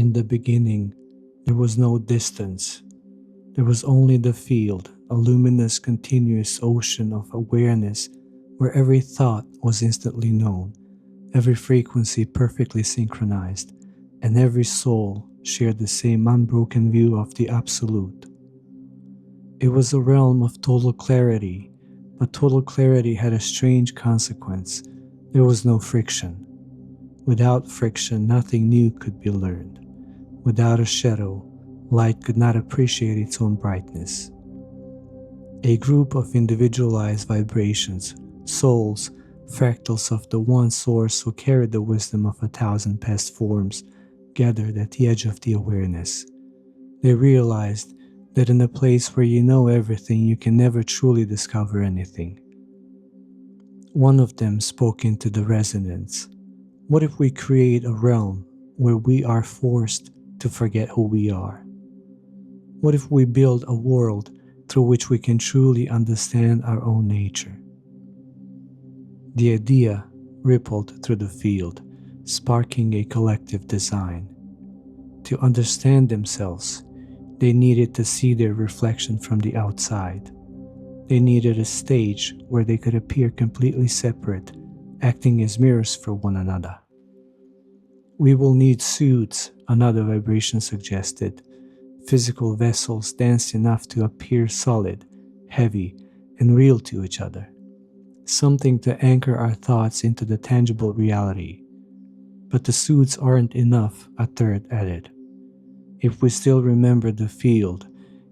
In the beginning, there was no distance. There was only the field, a luminous, continuous ocean of awareness where every thought was instantly known, every frequency perfectly synchronized, and every soul shared the same unbroken view of the Absolute. It was a realm of total clarity, but total clarity had a strange consequence. There was no friction. Without friction, nothing new could be learned. Without a shadow, light could not appreciate its own brightness. A group of individualized vibrations, souls, fractals of the one source who carried the wisdom of 1,000 past forms, gathered at the edge of the awareness. They realized that in a place where you know everything, you can never truly discover anything. One of them spoke into the resonance. What if we create a realm where we are forced to forget who we are? What if we build a world through which we can truly understand our own nature? The idea rippled through the field, sparking a collective design. To understand themselves, they needed to see their reflection from the outside. They needed a stage where they could appear completely separate, acting as mirrors for one another. We will need suits, another vibration suggested, physical vessels dense enough to appear solid, heavy, and real to each other. Something to anchor our thoughts into the tangible reality. But the suits aren't enough, a third added. If we still remember the field,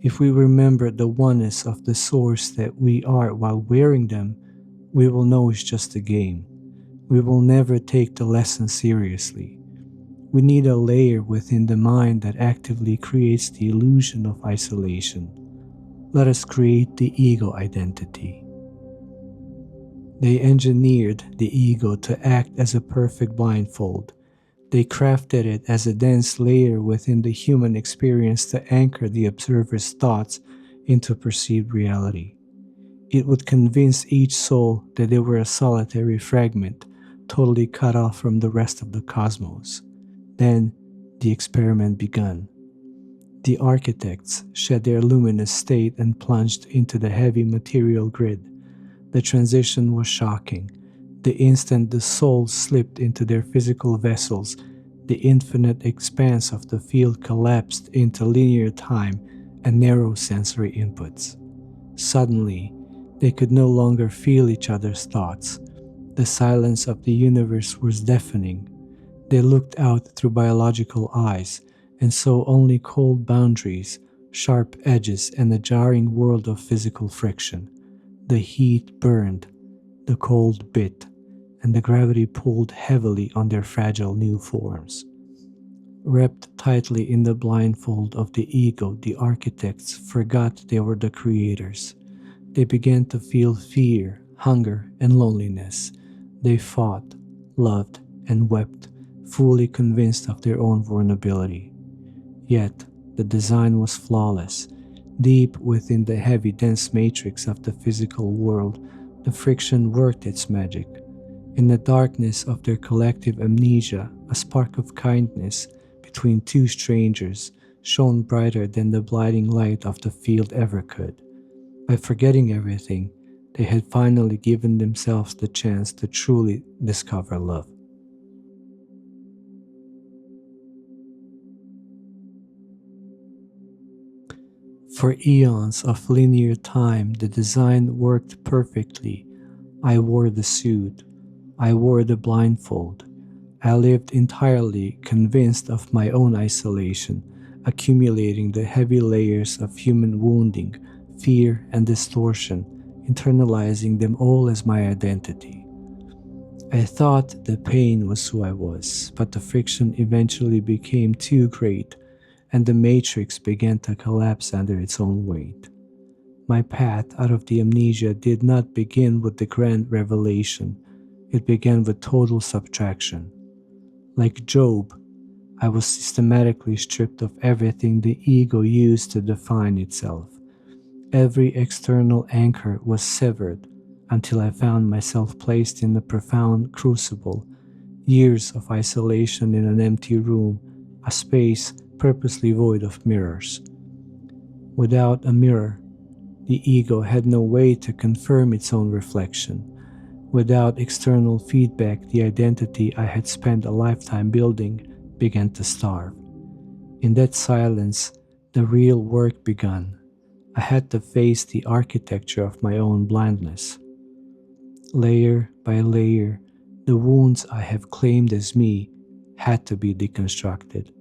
if we remember the oneness of the source that we are while wearing them, we will know it's just a game. We will never take the lesson seriously. We need a layer within the mind that actively creates the illusion of isolation. Let us create the ego identity. They engineered the ego to act as a perfect blindfold. They crafted it as a dense layer within the human experience to anchor the observer's thoughts into perceived reality. It would convince each soul that they were a solitary fragment, totally cut off from the rest of the cosmos. Then the experiment began. The architects shed their luminous state and plunged into the heavy material grid. The transition was shocking. The instant the souls slipped into their physical vessels, the infinite expanse of the field collapsed into linear time and narrow sensory inputs. Suddenly, they could no longer feel each other's thoughts. The silence of the universe was deafening. They looked out through biological eyes and saw only cold boundaries, sharp edges, and a jarring world of physical friction. The heat burned, the cold bit, and the gravity pulled heavily on their fragile new forms. Wrapped tightly in the blindfold of the ego, the architects forgot they were the creators. They began to feel fear, hunger, and loneliness. They fought, loved, and wept, fully convinced of their own vulnerability. Yet, the design was flawless. Deep within the heavy, dense matrix of the physical world, the friction worked its magic. In the darkness of their collective amnesia, a spark of kindness between two strangers shone brighter than the blinding light of the field ever could. By forgetting everything, they had finally given themselves the chance to truly discover love. For eons of linear time, the design worked perfectly. I wore the suit. I wore the blindfold. I lived entirely convinced of my own isolation, accumulating the heavy layers of human wounding, fear, and distortion, internalizing them all as my identity. I thought the pain was who I was, but the friction eventually became too great, and the matrix began to collapse under its own weight. My path out of the amnesia did not begin with the grand revelation. It began with total subtraction. Like Job, I was systematically stripped of everything the ego used to define itself. Every external anchor was severed until I found myself placed in a profound crucible. Years of isolation in an empty room, a space purposely void of mirrors. Without a mirror, the ego had no way to confirm its own reflection. Without external feedback, the identity I had spent a lifetime building began to starve. In that silence, the real work began. I had to face the architecture of my own blindness. Layer by layer, the wounds I have claimed as me had to be deconstructed.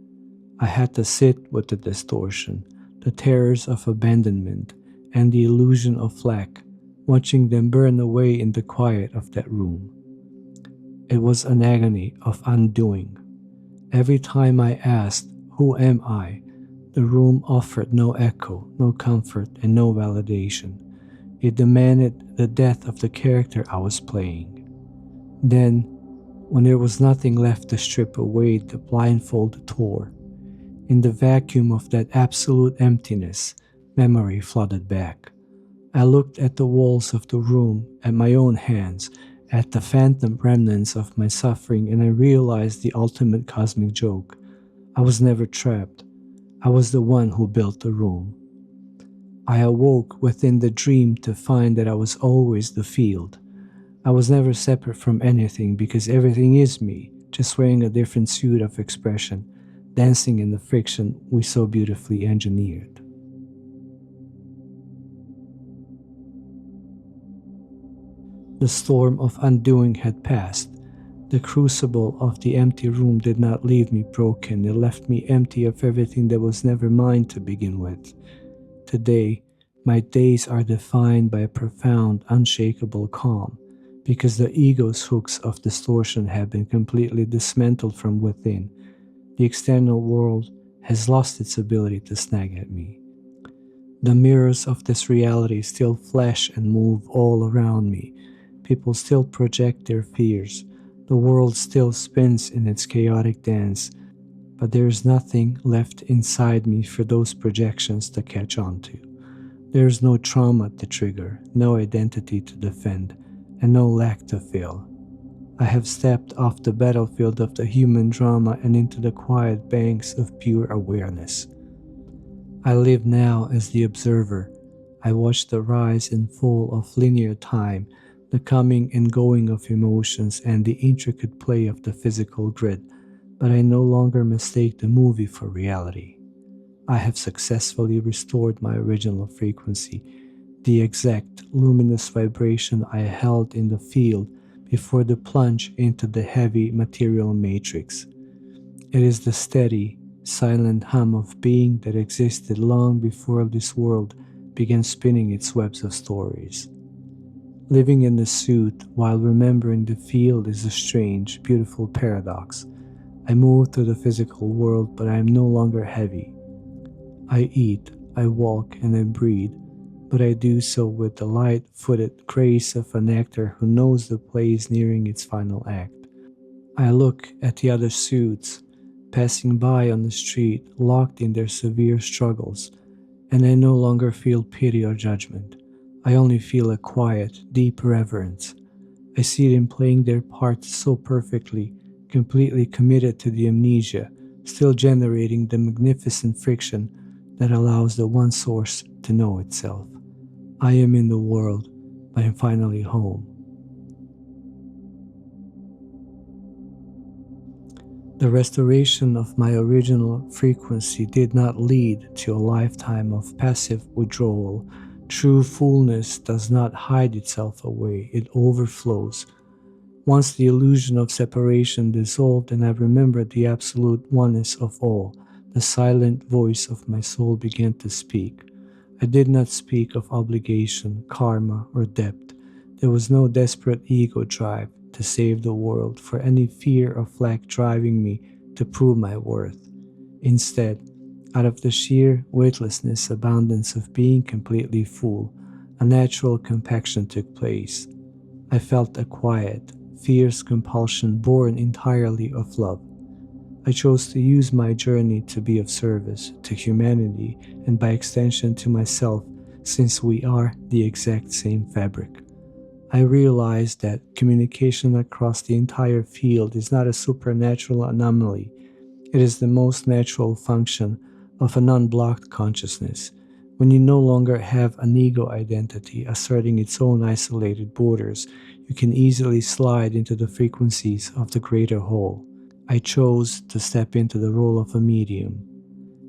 I had to sit with the distortion, the terrors of abandonment, and the illusion of lack, watching them burn away in the quiet of that room. It was an agony of undoing. Every time I asked, "Who am I?" the room offered no echo, no comfort, and no validation. It demanded the death of the character I was playing. Then, when there was nothing left to strip away, the blindfold tore. In the vacuum of that absolute emptiness, memory flooded back. I looked at the walls of the room, at my own hands, at the phantom remnants of my suffering, and I realized the ultimate cosmic joke. I was never trapped. I was the one who built the room. I awoke within the dream to find that I was always the field. I was never separate from anything because everything is me, just wearing a different suit of expression, dancing in the friction we so beautifully engineered. The storm of undoing had passed. The crucible of the empty room did not leave me broken, it left me empty of everything that was never mine to begin with. Today, my days are defined by a profound, unshakable calm, because the ego's hooks of distortion have been completely dismantled from within. The external world has lost its ability to snag at me. The mirrors of this reality still flash and move all around me. People still project their fears. The world still spins in its chaotic dance, but there is nothing left inside me for those projections to catch on to. There is no trauma to trigger, no identity to defend, and no lack to fill. I have stepped off the battlefield of the human drama and into the quiet banks of pure awareness. I live now as the observer. I watch the rise and fall of linear time, the coming and going of emotions, and the intricate play of the physical grid, but I no longer mistake the movie for reality. I have successfully restored my original frequency, the exact luminous vibration I held in the field before the plunge into the heavy material matrix. It is the steady, silent hum of being that existed long before this world began spinning its webs of stories. Living in the suit while remembering the field is a strange, beautiful paradox. I move through the physical world, but I am no longer heavy. I eat, I walk, and I breathe, but I do so with the light-footed grace of an actor who knows the play is nearing its final act. I look at the other suits, passing by on the street, locked in their severe struggles, and I no longer feel pity or judgment. I only feel a quiet, deep reverence. I see them playing their parts so perfectly, completely committed to the amnesia, still generating the magnificent friction that allows the one source to know itself. I am in the world, but I'm finally home. The restoration of my original frequency did not lead to a lifetime of passive withdrawal. True fullness does not hide itself away, it overflows. Once the illusion of separation dissolved and I remembered the absolute oneness of all, the silent voice of my soul began to speak. I did not speak of obligation, karma, or debt. There was no desperate ego drive to save the world, for any fear of lack driving me to prove my worth. Instead, out of the sheer weightlessness abundance of being completely full, a natural compaction took place. I felt a quiet, fierce compulsion born entirely of love. I chose to use my journey to be of service to humanity and by extension to myself, since we are the exact same fabric. I realized that communication across the entire field is not a supernatural anomaly. It is the most natural function of an unblocked consciousness. When you no longer have an ego identity asserting its own isolated borders, you can easily slide into the frequencies of the greater whole. I chose to step into the role of a medium.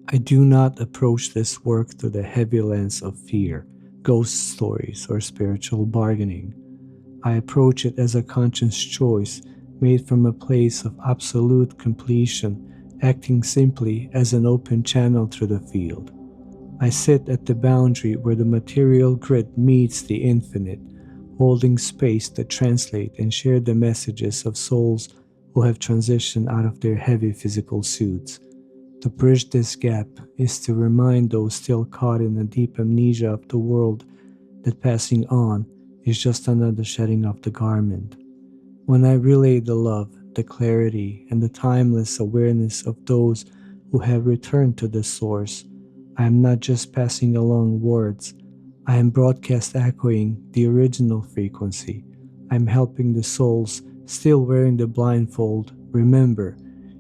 I do not approach this work through the heavy lens of fear, ghost stories, or spiritual bargaining. I approach it as a conscious choice made from a place of absolute completion, acting simply as an open channel through the field. I sit at the boundary where the material grid meets the infinite, holding space to translate and share the messages of souls who have transitioned out of their heavy physical suits. To bridge this gap is to remind those still caught in a deep amnesia of the world that passing on is just another shedding of the garment. When I relay the love, the clarity, and the timeless awareness of those who have returned to the source, I am not just passing along words, I am broadcast echoing the original frequency. I am helping the souls still wearing the blindfold remember,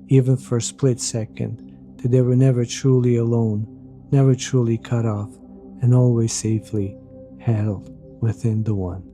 even for a split second, that they were never truly alone, never truly cut off, and always safely held within the One.